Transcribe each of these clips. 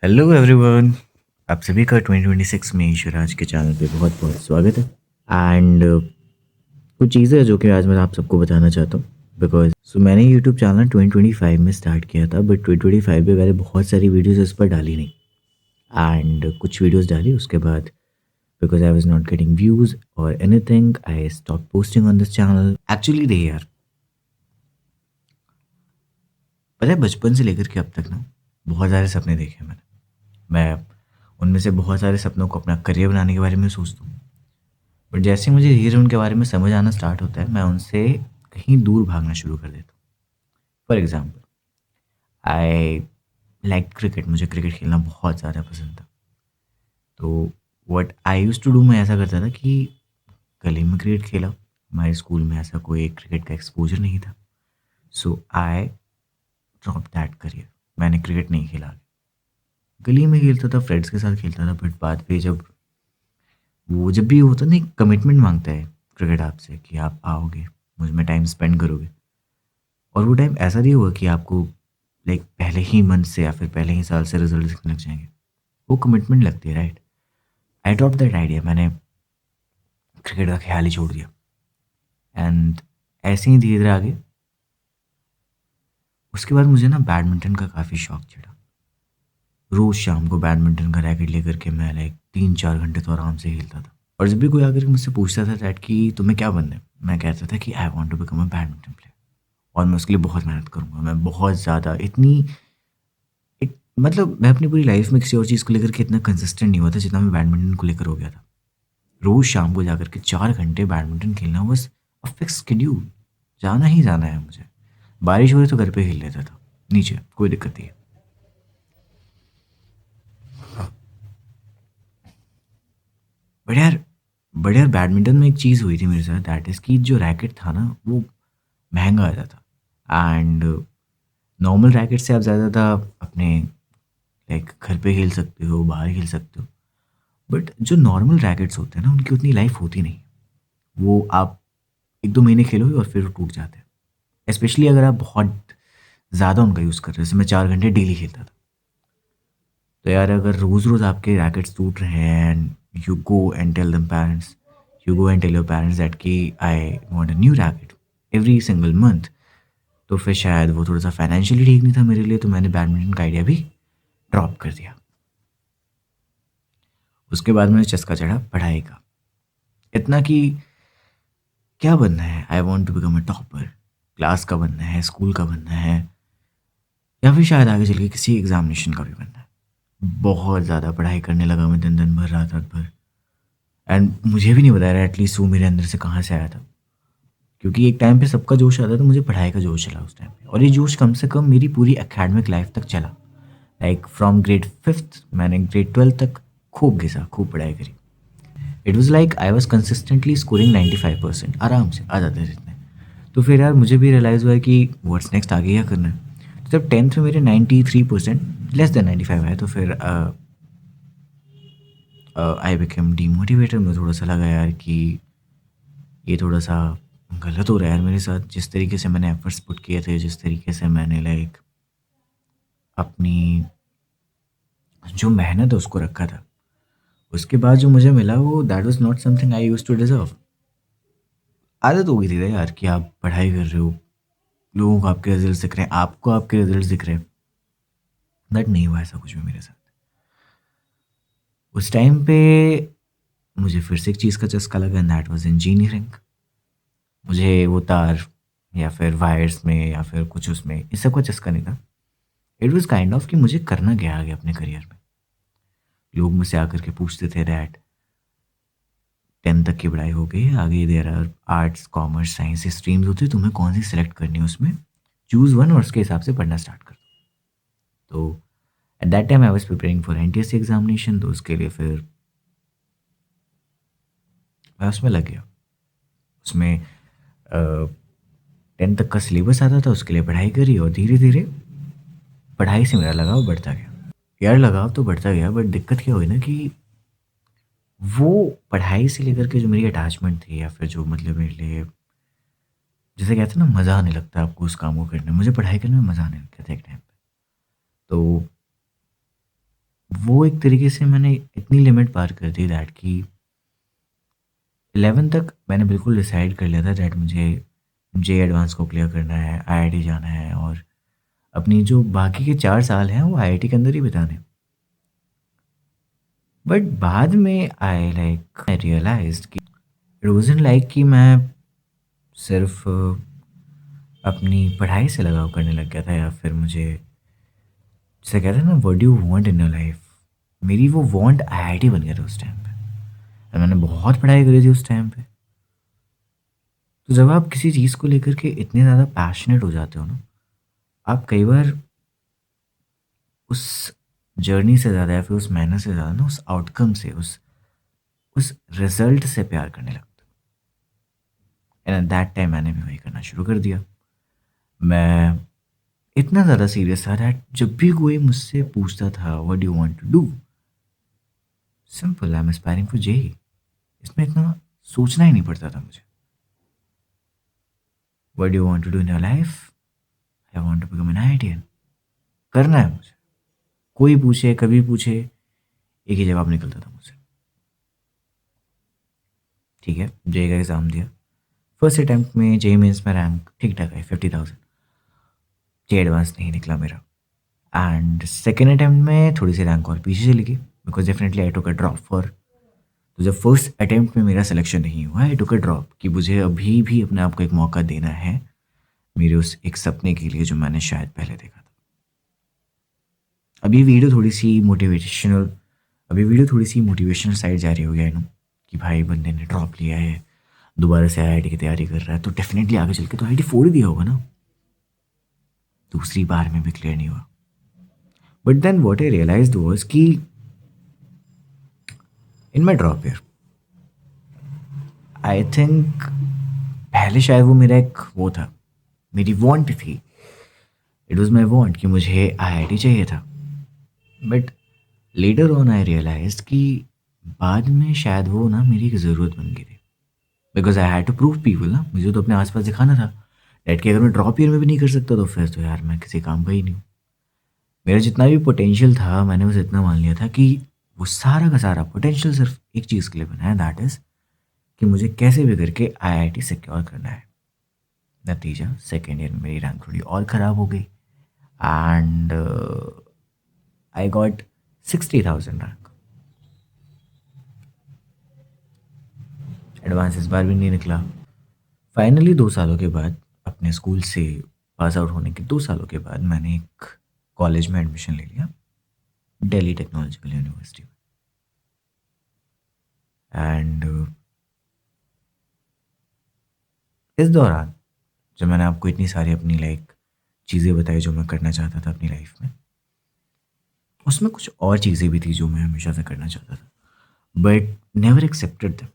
Hello everyone. आप सभी का 2026 में ईश्वराज के चैनल पे बहुत बहुत स्वागत है। एंड कुछ चीज़ें हैं जो कि आज मैं आप सबको बताना चाहता हूँ। बिकॉज मैंने यूट्यूब चैनल 2025 में स्टार्ट किया था, बट 2025 में मैंने बहुत सारी वीडियोस इस पर डाली नहीं। एंड कुछ वीडियोस डाली, उसके बाद because I was not getting views और anything, I stop posting on this channel. Actually देखिए यार, पता है बचपन से लेकर के अब तक ना बहुत सारे सपने देखे हैं मैंने। मैं उनमें से बहुत सारे सपनों को अपना करियर बनाने के बारे में सोचता हूँ। बट जैसे ही मुझे धीरे उनके बारे में समझ आना स्टार्ट होता है, मैं उनसे कहीं दूर भागना शुरू कर देता हूँ। For example, I like cricket. मुझे क्रिकेट खेलना बहुत ज़्यादा पसंद था। तो what I use to do, मैं ऐसा करता था कि गली में क्रिकेट खेला। हमारे स्कूल में ऐसा कोई क्रिकेट का एक्सपोजर नहीं था। सो आई ड्रॉप दैट करियर। मैंने क्रिकेट नहीं खेला आगे। गली में खेलता था, फ्रेंड्स के साथ खेलता था। बट बाद पे जब वो जब भी होता ना, एक कमिटमेंट मांगता है क्रिकेट आपसे कि आप आओगे, मुझ में टाइम स्पेंड करोगे। और वो टाइम ऐसा नहीं हुआ कि आपको लाइक पहले ही मंथ से या फिर पहले ही साल से रिजल्ट दिखने लग जाएंगे। वो कमिटमेंट लगती है, right. I drop that idea. मैंने क्रिकेट का ख्याल ही छोड़ दिया। एंड ऐसे ही धीरे धीरे आगे, उसके बाद मुझे ना बैडमिंटन का काफ़ी शौक चढ़ा। रोज़ शाम को बैडमिंटन का रैकेट लेकर के मैं लाइक 3-4 घंटे तो आराम से खेलता था। और जब भी कोई आकर के मुझसे पूछता था दैट कि तुम्हें क्या बनना है, मैं कहता था कि I want to become a badminton player. और मैं उसके लिए बहुत मेहनत करूँगा। मैं बहुत ज़्यादा इतनी एक मतलब मैं अपनी पूरी लाइफ में किसी और चीज़ को लेकर के इतना कंसिस्टेंट नहीं हुआ था जितना मैं बैडमिंटन को लेकर हो गया था। रोज़ शाम को जाकर के 4 घंटे बैडमिंटन खेलना बस अ फिक्स शेड्यूल। जाना ही जाना है मुझे। बारिश हो रही तो घर पे खेल लेता था, नीचे, कोई दिक्कत नहीं है। बट यार बट यार बैडमिंटन में एक चीज़ हुई थी मेरे साथ, दैट इज़ कि जो रैकेट था ना वो महंगा आता था। एंड नॉर्मल रैकेट से आप ज़्यादा अपने लाइक घर पे खेल सकते हो, बाहर खेल सकते हो। बट जो नॉर्मल रैकेट्स होते हैं ना, उनकी उतनी लाइफ होती नहीं। वो आप 1-2 महीने खेलोगे और फिर वो टूट जाते हैं। स्पेशली अगर आप बहुत ज़्यादा उनका यूज़ कर रहे हो। जैसे मैं 4 घंटे डेली खेलता था। तो यार अगर रोज़ रोज़ आपके रैकेट्स टूट रहे हैं and you go and tell your parents that कि I want a new racket every single month, तो फिर शायद वो थोड़ा सा फाइनेंशियली ठीक नहीं था मेरे लिए। तो मैंने बैडमिंटन का आइडिया भी ड्रॉप कर दिया। उसके बाद मुझे चस्का चढ़ा पढ़ाई का, इतना कि क्या बनना है। I want to become a topper. Class का बनना है, स्कूल का बनना है, या फिर शायद आगे चल के किसी एग्जामिनेशन का भी बनना है। बहुत ज़्यादा पढ़ाई करने लगा मैं, दिन दिन भर, रात रात भर। एंड मुझे भी नहीं बताया रहा एटलीस्ट वो मेरे अंदर से कहाँ से आया था। क्योंकि एक टाइम पे सबका जोश आता था, मुझे पढ़ाई का जोश चला उस टाइम पे। और ये जोश कम से कम मेरी पूरी एकेडमिक लाइफ तक चला। लाइक फ्रॉम ग्रेड 5th मैंने ग्रेड 12 तक खूब घिसा, खूब पढ़ाई करी। It was like I was consistently scoring 95%, आराम से आ जाते थे इतने। तो फिर यार मुझे भी रियलाइज़ हुआ कि व्हाट्स नेक्स्ट, आगे क्या करना है। तो जब 10th में मेरे 93%, लेस देन 95 आए, तो फिर आई बिकेम डीमोटिवेटेड। मुझे थोड़ा सा लगा यार कि ये थोड़ा सा गलत हो रहा है यार मेरे साथ। जिस तरीके से मैंने एफर्ट्स पुट किए थे, जिस तरीके से मैंने लाइक अपनी जो मेहनत है उसको रखा था, उसके बाद जो मुझे मिला वो that was not something I used to deserve. आदत हो गई थी ना यार कि आप पढ़ाई कर रहे हो, लोगों को आपके रिजल्ट दिख रहे हैं, आपको आपके रिजल्ट दिख रहे हैं। बट नहीं हुआ ऐसा कुछ भी मेरे साथ। उस टाइम पे मुझे फिर से एक चीज़ का चस्का लगा, एंड दैट वाज इंजीनियरिंग। मुझे वो तार या फिर वायर्स में या फिर कुछ उसमें इस सब का चस्का नहीं था। इट वाज काइंड ऑफ कि मुझे करना क्या आगे अपने करियर में। लोग मुझसे आकर के पूछते थे दैट 10th तक की पढ़ाई हो गई, आगे there are arts, commerce, science streams होती है, तुम्हें कौन सी सिलेक्ट करनी है उसमें, चूज़ वन और उसके हिसाब से पढ़ना स्टार्ट कर दो। तो at that time I was preparing for NTSC examination. तो उसके लिए फिर मैं उसमें लग गया। उसमें 10th तक का सिलेबस आता था, उसके लिए पढ़ाई करी और धीरे धीरे पढ़ाई से मेरा लगाव बढ़ता गया। यार लगाव तो बढ़ता गया, बट दिक्कत क्या हुई ना कि वो पढ़ाई से लेकर के जो मेरी अटैचमेंट थी, या फिर जो मतलब मेरे लिए, जैसे कहते हैं ना, मज़ा आने लगता है आपको उस काम को करने में, मुझे पढ़ाई करने में मज़ा आने लग गया था एक टाइम पे। तो वो एक तरीके से मैंने इतनी लिमिट पार कर दी दैट कि 11 तक मैंने बिल्कुल डिसाइड कर लिया था दैट मुझे जे एडवांस को क्लियर करना है, आईआईटी जाना है और अपनी जो बाकी के 4 साल हैं वो आईआईटी के अंदर ही बिताने। बट बाद में आई रियलाइज़्ड कि इट वाज़न्ट लाइक कि मैं सिर्फ़ अपनी पढ़ाई से लगाव करने लग गया था या फिर मुझे जिसे कहते हैं ना what do you want in your life, मेरी वो वांट आईआईटी बन गया था उस टाइम पे और मैंने बहुत पढ़ाई करी थी उस टाइम पे। तो जब आप किसी चीज़ को लेकर के इतने ज़्यादा पैशनेट हो जाते हो ना, आप कई बार उस जर्नी से ज़्यादा या फिर उस मेहनत से ज़्यादा ना उस आउटकम से उस रिजल्ट से प्यार करने लगते हो। एंड एट दैट टाइम मैंने भी वही करना शुरू कर दिया। मैं इतना ज़्यादा सीरियस था दैट जब भी कोई मुझसे पूछता था what do you want to do, simple I am aspiring for JEE. इसमें इतना सोचना ही नहीं पड़ता था मुझे। What do you want to do in your life? I want to become an IITian. करना है मुझे। कोई पूछे, कभी पूछे, एक ही जवाब निकलता था मुझसे। ठीक है, जेई का एग्ज़ाम दिया। फर्स्ट अटेम्प्ट में जेई मेंस में रैंक ठीक-ठाक आई 50,000। जे एडवांस नहीं निकला मेरा। एंड सेकंड अटेम्प्ट में थोड़ी-सी रैंक और पीछे चली गई बिकॉज़ डेफिनिटली आई टूक अ ड्रॉप फॉर। तो जब फर्स्ट अटेम्प्ट में मेरा सिलेक्शन नहीं हुआ, आई टूक अ ड्रॉप कि मुझे अभी भी अपने आप को एक मौका देना है, मेरे उस एक सपने के लिए जो मैंने शायद पहले देखा था। अब ये वीडियो थोड़ी-सी मोटिवेशनल अभी वीडियो थोड़ी-सी मोटिवेशनल साइड जा रही होगी आई नो कि भाई बंदे ने ड्रॉप लिया है, दोबारा से आईआईटी की तैयारी कर रहा है, तो डेफिनिटली आगे चल के तो आईआईटी 4 ही दिया होगा ना। दूसरी बार में भी क्लियर नहीं हुआ। But then what I realised was कि in my drop year I think पहले शायद वो मेरा एक वो था, मेरी वांट थी। इट वाज़ माय वांट कि मुझे आईआईटी चाहिए था। But later on I realised कि बाद में शायद वो ना मेरी एक ज़रूरत बन गई थी। Because I had to prove people ना, मुझे तो अपने आस-पास दिखाना था दैट कि अगर मैं ड्रॉप ईयर में भी नहीं कर सकता तो फिर तो यार मैं किसी काम का ही नहीं हूँ। मेरा जितना भी पोटेंशियल था मैंने बस इतना मान लिया था कि वो सारा का सारा पोटेंशियल सिर्फ़ एक चीज़ के लिए बना है दैट इज़ कि मुझे कैसे भी करके आईआईटी सिक्योर करना है। नतीजा सेकंड ईयर में मेरी रैंक थोड़ी और ख़राब हो गई and I got 60,000 rank. Advance इस बार भी नहीं निकला। फाइनली 2 सालों के बाद अपने स्कूल से पास आउट होने के 2 सालों के बाद मैंने एक कॉलेज में एडमिशन ले लिया, दिल्ली टेक्नोलॉजिकल यूनिवर्सिटी में। एंड इस दौरान जब मैंने आपको इतनी सारी अपनी लाइक चीज़ें बताई जो मैं करना चाहता था अपनी लाइफ में, उसमें कुछ और चीज़ें भी थी जो मैं हमेशा से करना चाहता था बट नेवर एक्सेप्टेड देम।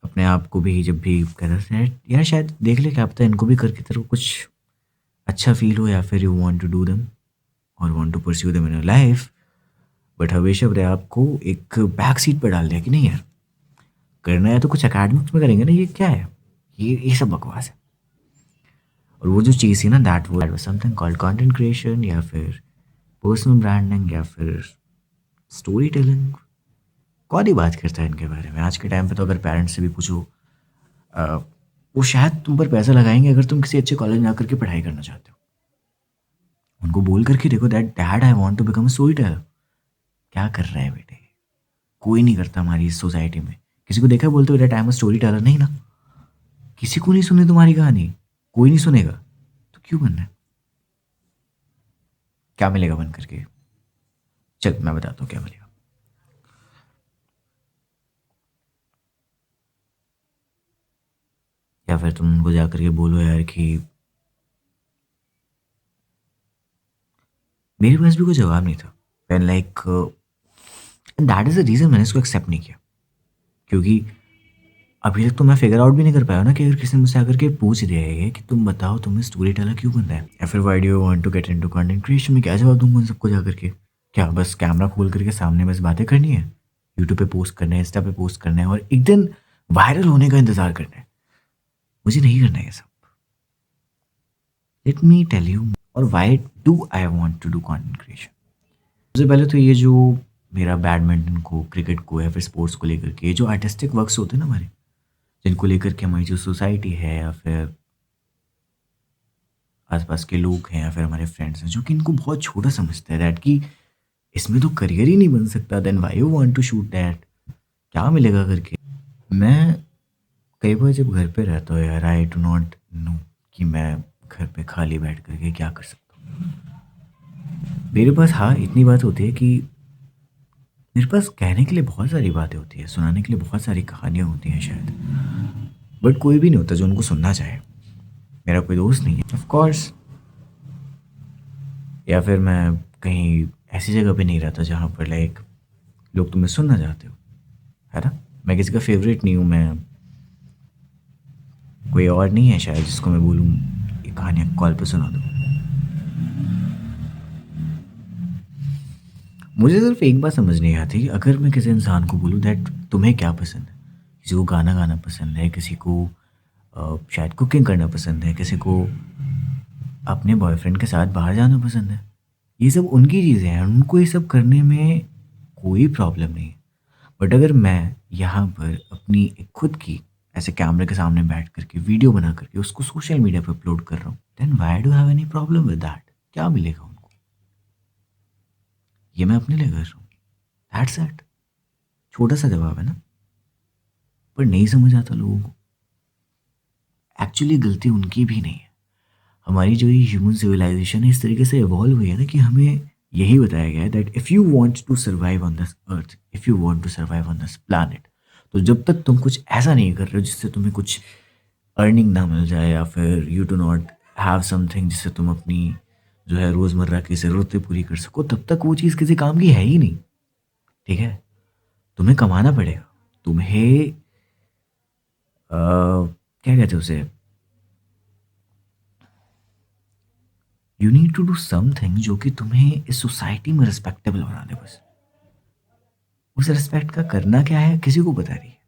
अपने आप को भी जब भी कहता था यार शायद देख ले क्या पता इनको भी करके तेरे को कुछ अच्छा फील हो या फिर you want to do them और want to pursue them in your life. But हमेशा अपने आप को एक बैक सीट पर डाल दिया कि नहीं यार, करना है तो कुछ एकेडमिक्स में करेंगे ना, ये क्या है, ये सब बकवास है। और वो जो चीज़ थी ना that was something called content creation या फिर पर्सनल ब्रांडिंग या फिर स्टोरी टेलिंग। कौन ही बात करता है इनके बारे में आज के टाइम पे। तो अगर पेरेंट्स से भी पूछो अ, वो शायद तुम पर पैसा लगाएंगे अगर तुम किसी अच्छे कॉलेज में जाकर के पढ़ाई करना चाहते हो। उनको बोल करके देखो that dad I want to become a story teller. क्या कर रहा है बेटे, कोई नहीं करता हमारी इस सोसाइटी में। किसी को देखा बोलते हो that I am a story Taylor, नहीं ना, किसी को नहीं सुनी तुम्हारी कहानी, कोई नहीं सुनेगा, तो क्यों बनना है? क्या मिलेगा बन करके? चल मैं बताता हूँ क्या मिलेगा। या फिर तुम उनको जा करके बोलो यार कि मेरे पास भी कोई जवाब नहीं था। And like that is the reason मैंने इसको एक्सेप्ट नहीं किया। क्योंकि अभी तक तो मैं फिगर आउट भी नहीं कर पाया ना कि अगर किसी ने मुझसे आकर के पूछ दिया है कि तुम बताओ तुम्हें स्टोरी टेलर क्यों बनना है या फिर why do you want to get into content creation, में क्या जवाब दूंगा उन सबको जाकर के? क्या बस कैमरा खोल करके सामने बस बातें करनी है, यूट्यूब पे पोस्ट करना है, इंस्टा पे पोस्ट करना है और एक दिन वायरल होने का इंतजार करना है? मुझे नहीं करना है ये सब। लेट मी टेल यू और why do I want to do content creation. सबसे पहले तो ये जो मेरा बैडमिंटन को, क्रिकेट को या फिर स्पोर्ट्स को लेकर के जो आर्टिस्टिक वर्क्स होते हैं ना हमारे, जिनको लेकर के हमारी जो सोसाइटी है या फिर आसपास के लोग हैं या फिर हमारे फ्रेंड्स हैं जो कि इनको बहुत छोटा समझते हैं, दैट कि इसमें तो करियर ही नहीं बन सकता, then why you want to shoot that, क्या मिलेगा करके। मैं कई बार जब घर पे रहता हूँ यार, आई डू नॉट नो कि मैं घर पे खाली बैठ करके क्या कर सकता हूँ। मेरे पास हाँ इतनी बात होती है कि मेरे पास कहने के लिए बहुत सारी बातें होती है, सुनाने के लिए बहुत सारी कहानियाँ होती हैं शायद, बट कोई भी नहीं होता जो उनको सुनना चाहे। मेरा कोई दोस्त नहीं है ऑफ कोर्स, या फिर मैं कहीं ऐसी जगह पे नहीं रहता जहाँ पर लाइक लोग तुम्हें सुनना चाहते हो, है ना। मैं किसी का फेवरेट नहीं हूँ, मैं कोई और नहीं है शायद जिसको मैं बोलूँ ये कहानियाँ कॉल पे सुना दो। मुझे सिर्फ एक बात समझ नहीं आती, अगर मैं किसी इंसान को बोलूँ दैट तुम्हें क्या पसंद है, किसी को गाना गाना पसंद है, किसी को शायद कुकिंग करना पसंद है, किसी को अपने बॉयफ्रेंड के साथ बाहर जाना पसंद है, ये सब उनकी चीज़ें हैं, उनको ये सब करने में कोई प्रॉब्लम नहीं है। बट अगर मैं यहाँ पर अपनी एक खुद की ऐसे कैमरे के सामने बैठ करके वीडियो बना करके उसको सोशल मीडिया पर अपलोड कर रहा हूँ, then why do have any problem with that, क्या मिलेगा उनको, ये मैं अपने लिए कर रहा हूँ, दैट्स इट। छोटा सा जवाब है ना, पर नहीं समझ आता लोगों को। एक्चुअली गलती उनकी भी नहीं है, हमारी जो ये ह्यूमन सिविलाइजेशन है इस तरीके से इवॉल्व हुई है ना कि हमें यही बताया गया है that if you want to survive on this earth, if you want to survive on this planet, तो जब तक तुम कुछ ऐसा नहीं कर रहे हो जिससे तुम्हें कुछ अर्निंग ना मिल जाए, या फिर you do not have something जिससे तुम अपनी जो है रोज़मर्रा की ज़रूरतें पूरी कर सको, तब तक वो चीज़ किसी काम की है ही नहीं। ठीक है, तुम्हें कमाना पड़ेगा, तुम्हें क्या कहते हैं उसे, you need to do something जो कि तुम्हें इस सोसाइटी में रिस्पेक्टेबल बना दे। बस उस रिस्पेक्ट का करना क्या है किसी को पता नहीं है,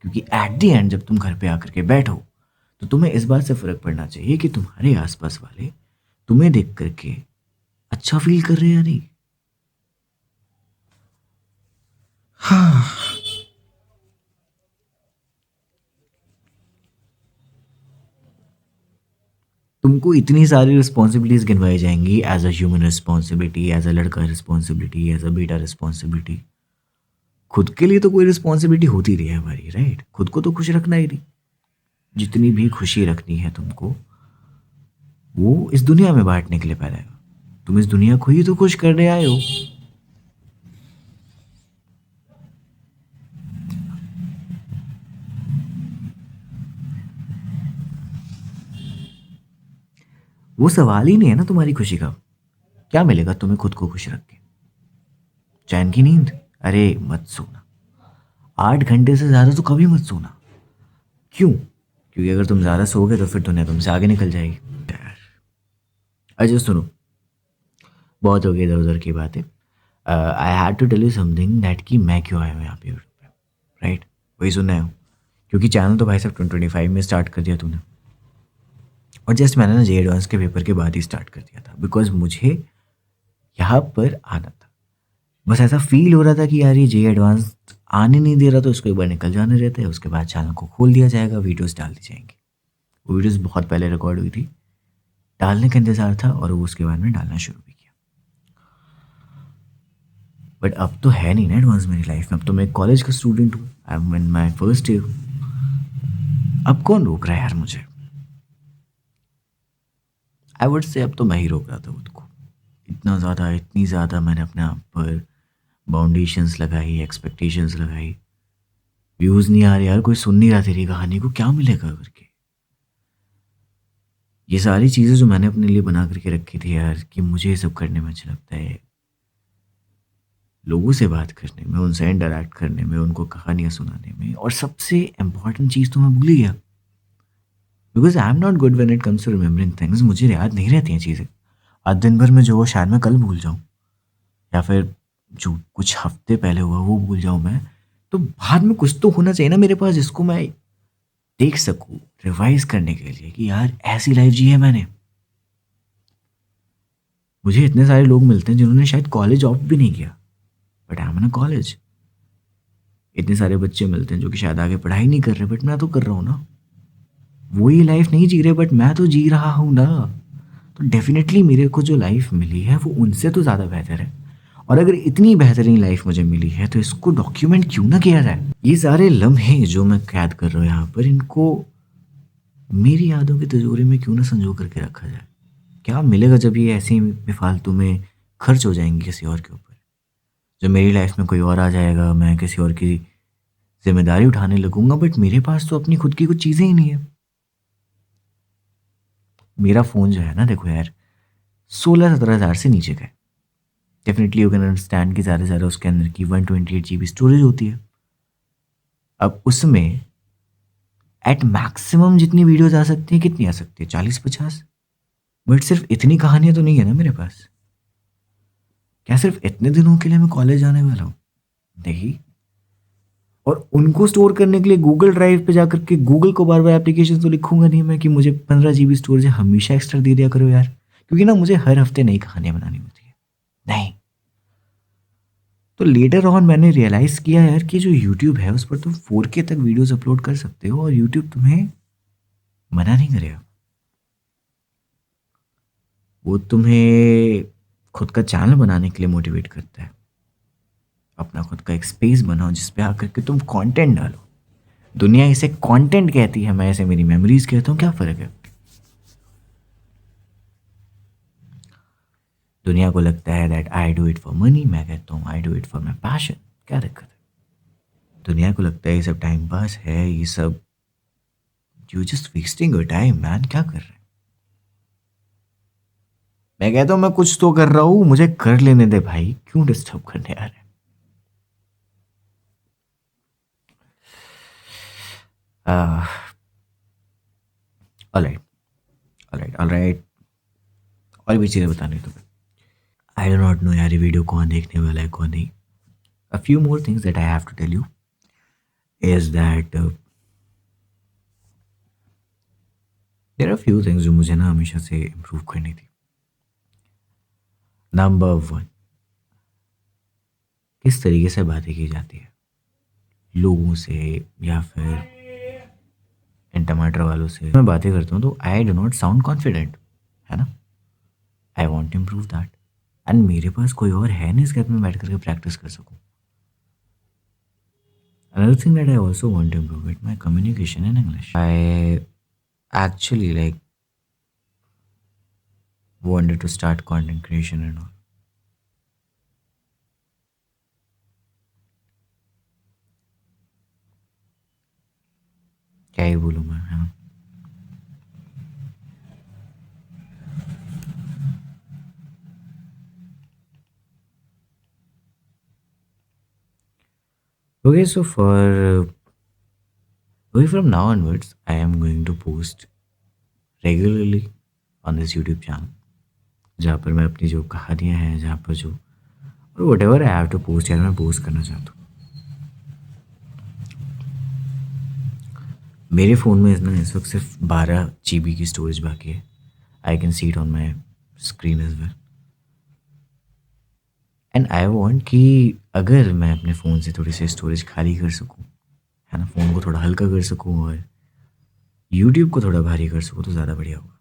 क्योंकि एट द एंड जब तुम घर पे आकर के बैठो तो तुम्हें इस बात से फर्क पड़ना चाहिए कि तुम्हारे आसपास वाले तुम्हें देख करके अच्छा फील कर रहे हैं या नहीं। हाँ, तुमको इतनी सारी रिस्पॉन्सिबिलिटीज गिनवाई जाएंगी, as a human responsibility, as a लड़का रिस्पॉन्सिबिलिटी, एज अ बेटा रिस्पॉन्सिबिलिटी। खुद के लिए तो कोई रिस्पॉन्सिबिलिटी होती रही है हमारी, राइट, खुद को तो खुश रखना ही नहीं। जितनी भी खुशी रखनी है तुमको वो इस दुनिया में बांटने के लिए पैदा है, तुम इस दुनिया को ही तो खुश करने आए हो। वो सवाल ही नहीं है ना तुम्हारी खुशी का, क्या मिलेगा तुम्हें खुद को खुश रख के, चैन की नींद, अरे मत सोना, 8 घंटे से ज़्यादा तो कभी मत सोना। क्यों? क्योंकि अगर तुम ज़्यादा सोओगे तो फिर दुनिया तुमसे आगे निकल जाएगी यार। अच्छा सुनो, बहुत हो गई इधर उधर की बातें। I had to tell you something that कि मैं क्यों आया हूँ यहाँ पे यूट्यूब पे, राइट, वही सुनना है, क्योंकि चैनल तो भाई साहब 2025 में स्टार्ट कर दिया तूने, और जस्ट मैंने ना जे एडवांस के पेपर के बाद ही स्टार्ट कर दिया था, बिकॉज मुझे यहाँ पर आना था। बस ऐसा फील हो रहा था कि यार ये जे एडवांस आने नहीं दे रहा, तो इसको एक बार निकल जाने रहते हैं, उसके बाद चैनल को खोल दिया जाएगा, वीडियोस डाल दी जाएंगी। वो वीडियोस बहुत पहले रिकॉर्ड हुई थी, डालने का इंतज़ार था और वो उसके बाद में डालना शुरू भी किया। बट अब तो है नहीं ना एडवांस मेरी लाइफ में, अब तो मैं कॉलेज का स्टूडेंट हूँ, I am in my first year. अब कौन रोक रहा है यार मुझे, आई वुड से अब तो मैं ही रोक रहा था खुद को। इतनी ज़्यादा मैंने अपने आप पर बाउंडेशंस लगाई, एक्सपेक्टेशंस लगाई, व्यूज़ नहीं आ रहे यार, कोई सुन नहीं रहा तेरी कहानी को, क्या मिलेगा करके। ये सारी चीज़ें जो मैंने अपने लिए बना करके रखी थी यार, कि मुझे ये सब करने में अच्छा लगता है, लोगों से बात करने में, उनसे इंटरेक्ट करने में, उनको कहानियाँ सुनाने में, और सबसे इम्पॉर्टेंट चीज़ तो मैं भूल ही गया, because I am not good when it comes to remembering things. मुझे याद नहीं रहती हैं चीज़ें, आज दिन भर में जो हो शायद मैं कल भूल जाऊँ, या फिर जो कुछ हफ्ते पहले हुआ वो भूल जाऊँ मैं। तो बाद में कुछ तो होना चाहिए ना मेरे पास जिसको मैं देख सकूँ रिवाइज करने के लिए कि यार ऐसी लाइफ जी है मैंने। मुझे इतने सारे लोग मिलते हैं जिन्होंने शायद कॉलेज ऑफ भी नहीं किया, but I am in college. इतने सारे बच्चे मिलते हैं जो कि शायद आगे पढ़ाई नहीं कर रहे, बट मैं तो कर रहा हूँ ना। वही लाइफ नहीं जी रहे, बट मैं तो जी रहा हूँ ना। तो डेफिनेटली मेरे को जो लाइफ मिली है वो उनसे तो ज़्यादा बेहतर है। और अगर इतनी बेहतरीन लाइफ मुझे मिली है तो इसको डॉक्यूमेंट क्यों ना किया जाए। ये सारे लम्हे जो मैं कैद कर रहा हूँ यहाँ पर, इनको मेरी यादों की तिजोरी में क्यों ना संजो करके रखा जाए। क्या मिलेगा जब ये ऐसे ही बेफालतू में खर्च हो जाएंगे किसी और के ऊपर। जब मेरी लाइफ में कोई और आ जाएगा, मैं किसी और की जिम्मेदारी उठाने लगूंगा, बट मेरे पास तो अपनी खुद की कुछ चीज़ें ही नहीं है। मेरा फ़ोन जो है ना, देखो यार, 16-17 हज़ार से नीचे का है। डेफिनेटली यू कैन अंडरस्टैंड कि ज़्यादा से ज़्यादा उसके अंदर की 128 GB स्टोरेज होती है। अब उसमें एट मैक्सिमम जितनी वीडियोज आ सकती हैं, कितनी आ सकती है, 40-50। बट सिर्फ इतनी कहानियां तो नहीं है ना मेरे पास। क्या सिर्फ इतने दिनों के लिए मैं कॉलेज जाने वाला हूँ? नहीं। और उनको स्टोर करने के लिए गूगल ड्राइव पे जाकर के गूगल को बार बार एप्लीकेशन तो लिखूंगा नहीं मैं कि मुझे 15 GB स्टोरेज हमेशा एक्स्ट्रा दे दिया करो यार, क्योंकि ना मुझे हर हफ्ते नई कहानियां बनानी होती है। नहीं। तो लेटर ऑन मैंने रियलाइज किया यार कि जो यूट्यूब है उस पर तुम 4K तक वीडियोस अपलोड कर सकते हो और यूट्यूब तुम्हें मना नहीं करेगा। वो तुम्हें खुद का चैनल बनाने के लिए मोटिवेट करता है। अपना खुद का एक स्पेस बनाओ जिस पे आकर के तुम कंटेंट डालो। दुनिया इसे कंटेंट कहती है, मैं इसे मेरी मेमोरीज कहता हूँ। क्या फ़र्क है? दुनिया को लगता है that I do it for money, मैं कहता हूँ I do it for my passion. क्या दिक्कत है? दुनिया को लगता है ये सब टाइम पास है, ये सब you just wasting your time man. क्या कर रहे हैं? मैं कहता हूँ मैं कुछ तो कर रहा हूँ, मुझे कर लेने दे भाई, क्यों डिस्टर्ब करने आ रहे हैं? Alright, alright, alright. और भी चीज़ें बतानी है तुम्हें। आई डो नॉट नो यार ये वीडियो कौन देखने वाला है कौन नहीं। A few more things that I have to tell you is that there are few things जो मुझे ना हमेशा से इम्प्रूव करनी थी। नंबर वन, किस तरीके से बातें की जाती है लोगों से या फिर इन टमाटर वालों से। मैं बातें करता हूँ तो I do not sound confident, है ना। I want to improve that. And मेरे पास कोई और है नहीं इसके में बैठ करके प्रैक्टिस कर सकूँ। Another thing that I also want to improve is my communication in English. I actually like wanted to start content creation and all. क्या ही बोलूँ मैं, है ना। Okay, so from now onwards, I am going to post regularly on this YouTube channel, जहाँ पर मैं अपनी जो कहानियाँ हैं, जहाँ पर जो और whatever I have to post यार मैं पोस्ट करना चाहता हूँ। मेरे फ़ोन में इस वक्त सिर्फ 12 GB की स्टोरेज बाकी है। I can see it on my screen as well. And I want कि अगर मैं अपने फ़ोन से थोड़ी सी स्टोरेज खाली कर सकूँ, है ना, फ़ोन को थोड़ा हल्का कर सकूँ और यूट्यूब को थोड़ा भारी कर सकूँ तो ज़्यादा बढ़िया होगा।